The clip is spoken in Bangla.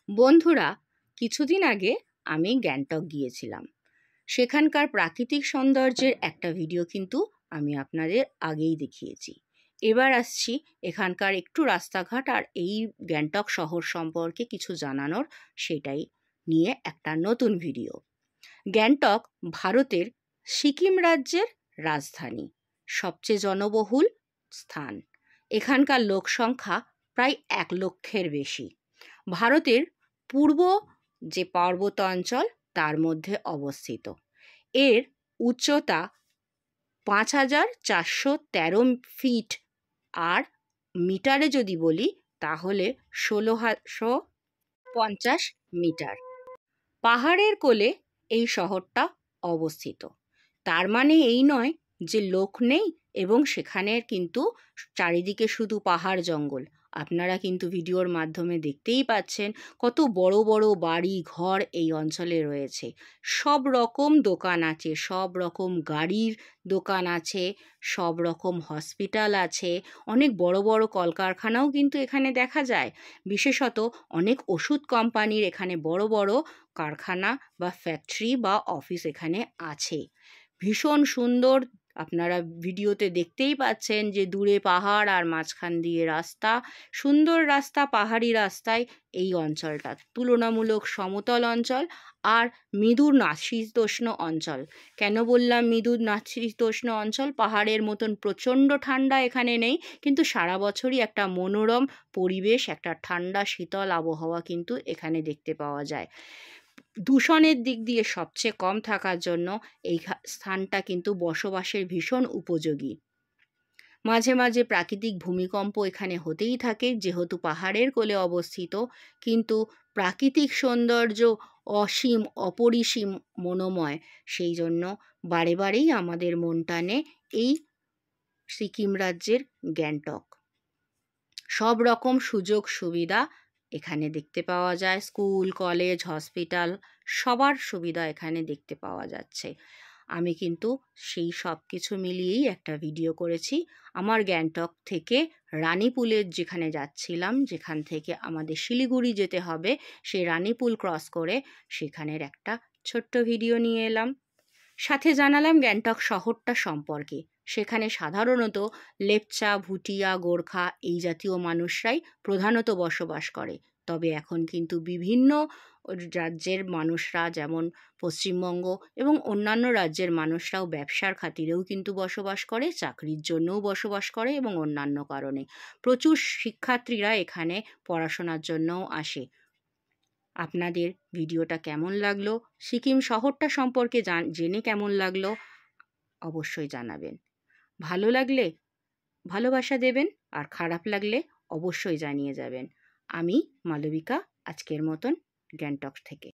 বন্ধুরা, কিছুদিন আগে আমি গ্যাংটক গিয়েছিলাম। সেখানকার প্রাকৃতিক সৌন্দর্যের একটা ভিডিও কিন্তু আমি আপনাদের আগেই দেখিয়েছি। এবার আসছি এখানকার একটু রাস্তাঘাট আর এই গ্যাংটক শহর সম্পর্কে কিছু জানানোর, সেটাই নিয়ে একটা নতুন ভিডিও। গ্যাংটক ভারতের সিকিম রাজ্যের রাজধানী, সবচেয়ে জনবহুল স্থান। এখানকার লোক সংখ্যা প্রায় 1 লক্ষের বেশি। ভারতের পূর্ব যে পার্বত্য অঞ্চল তার মধ্যে অবস্থিত। এর উচ্চতা 5413 ফিট, আর মিটারে যদি বলি তাহলে 1650 মিটার। পাহাড়ের কোলে এই শহরটা অবস্থিত। তার মানে এই নয় যে লোক নেই এবং সেখানে কিন্তু চারিদিকে শুধু পাহাড় জঙ্গল। আপনারা কিন্তু ভিডিওর মাধ্যমে দেখতেই পাচ্ছেন কত বড় বড় বাড়ি ঘর এই অঞ্চলে রয়েছে। সব রকম দোকান আছে, সব রকম গাড়ির দোকান আছে, সব রকম হসপিটাল আছে, অনেক বড় বড় কলকারখানাও কিন্তু এখানে দেখা যায়। বিশেষত অনেক ওষুধ কোম্পানির এখানে বড় বড় কারখানা বা ফ্যাক্টরি বা অফিস এখানে আছে। ভীষণ সুন্দর, আপনারা ভিডিওতে দেখতেই পাচ্ছেন যে দূরে পাহাড় আর মাঝখান দিয়ে রাস্তা, সুন্দর রাস্তা, পাহাড়ি রাস্তায় এই অঞ্চলটা তুলনামূলক সমতল অঞ্চল আর মৃদু নাতিশীতোষ্ণ অঞ্চল। কেন বললাম মৃদু নাতিশীতোষ্ণ অঞ্চল? পাহাড়ের মতন প্রচণ্ড ঠান্ডা এখানে নেই, কিন্তু সারা বছরই একটা মনোরম পরিবেশ, একটা ঠান্ডা শীতল আবহাওয়া কিন্তু এখানে দেখতে পাওয়া যায়। দূষণের দিক দিয়ে সবচেয়ে কম থাকার জন্য এই স্থানটা কিন্তু বসবাসের ভীষণ উপযোগী। মাঝে মাঝে প্রাকৃতিক ভূমিকম্প এখানে হতেই থাকে যেহেতু পাহাড়ের কোলে অবস্থিত, কিন্তু প্রাকৃতিক সৌন্দর্য অসীম, অপরিসীম, মনোময়। সেই জন্য বারে বারেই আমাদের মন টানে এই সিকিম রাজ্যের গ্যাংটক। সব রকম সুযোগ সুবিধা এখানে দেখতে পাওয়া যায়। স্কুল, কলেজ, হসপিটাল, সবার সুবিধা এখানে দেখতে পাওয়া যাচ্ছে। আমি কিন্তু সেই সব কিছু মিলিয়েই একটা ভিডিও করেছি। আমার গ্যাংটক থেকে রানীপুলের যেখানে যাচ্ছিলাম, যেখান থেকে আমাদের শিলিগুড়ি যেতে হবে, সেই রানীপুল ক্রস করে সেখানের একটা ছোট্ট ভিডিও নিয়ে এলাম। সাথে জানালাম গ্যাংটক শহরটা সম্পর্কে। সেখানে সাধারণত লেপচা, ভুটিয়া, গোর্খা এই জাতীয় মানুষরাই প্রধানত বসবাস করে। তবে এখন কিন্তু বিভিন্ন রাজ্যের মানুষরা, যেমন পশ্চিমবঙ্গ এবং অন্যান্য রাজ্যের মানুষরাও ব্যবসার খাতিরেও কিন্তু বসবাস করে, চাকরির জন্যও বসবাস করে এবং অন্যান্য কারণে প্রচুর শিক্ষার্থীরা এখানে পড়াশোনার জন্যও আসে। আপনাদের ভিডিওটা কেমন লাগলো, সিকিম শহরটা সম্পর্কে জেনে কেমন লাগলো, অবশ্যই জানাবেন। ভালো লাগলে ভালোবাসা দেবেন, আর খারাপ লাগলে অবশ্যই জানিয়ে যাবেন। আমি মালবিকা, আজকের মতন গ্যাংটক থেকে।